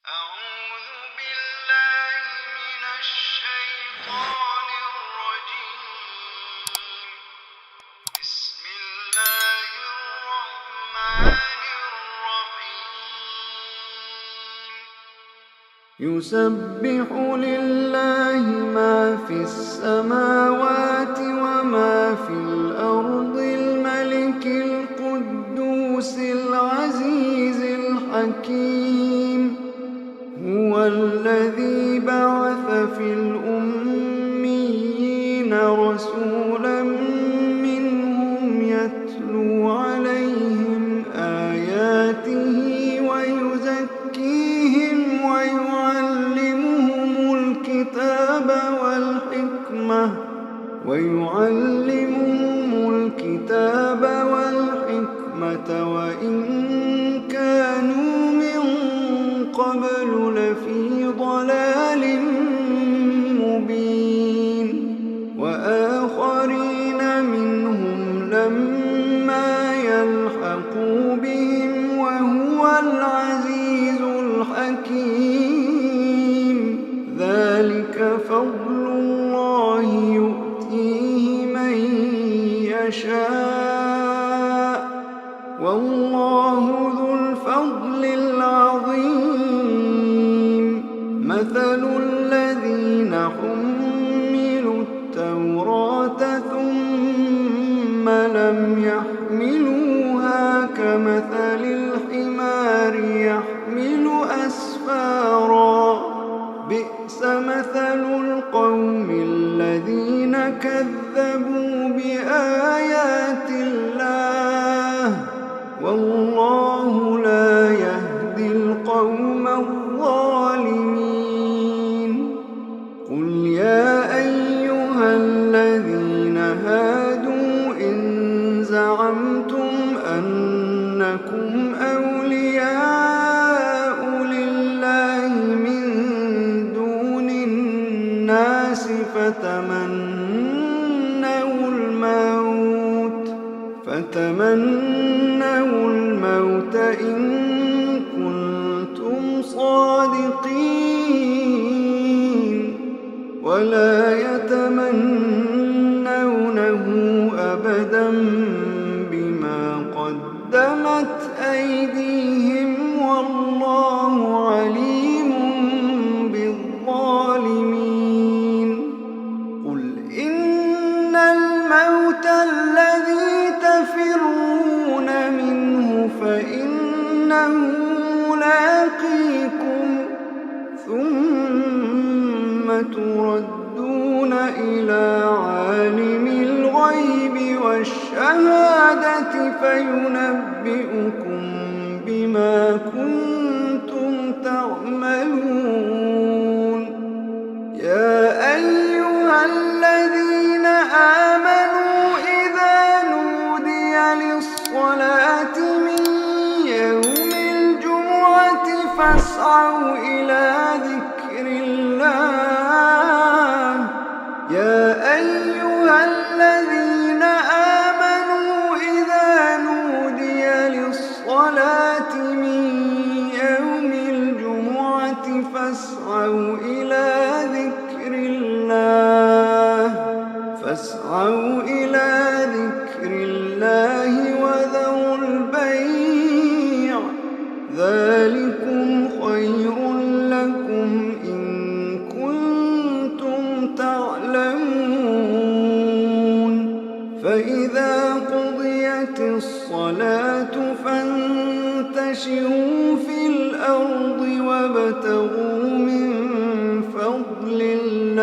أعوذ بالله من الشيطان الرجيم. بسم الله الرحمن الرحيم. يسبح لله ما في السماوات وما في الأرض الملك القدوس العزيز الحكيم. هو الذي بعث في الأميين رسولا منهم يتلو عليهم آياته ويزكيهم ويعلمهم الكتاب والحكمة وإن كانوا من قبل لفي ضلال مبين. وآخرين منهم لما يلحقوا بهم وهو العزيز الحكيم. ذلك فضل الله يؤتيه من يشاء والله ذو الفضل العظيم. مثل الذين حملوا التوراة ثم لم يحملوها كمثل الحمار يحمل أسفارا. بئس مثل القوم الذين كذبوا بآيات الله والله لا يهدي القوم الظالمين. قل يا أيها الذين هادوا إن زعمتم أنكم أولياء لله من دون الناس فتمنوا الموت إن كنتم صادقين ولا يتمنونه أبدا بما قدمت أيديهم والله عليم بالظالمين. قل إن الموت الذي تفرون منه فإنه ملاقيكم ثم تردون إلى عالم الغيب والشهادة فينبئكم بما كنتم تعملون. يا أيها الذين آمنوا إذا نودي للصلاة من يوم الجمعة فاسعوا إلى ذكر الله. يا أيها الذين آمنوا إذا نودي للصلاة من يوم الجمعة فاسعوا إلى ذكر الله وذروا البيع. ذلكم خير لكم إن كنتم تعلمون. فإذا قضيت الصلاة فانتشروا في الأرض وابتغوا من فضل الله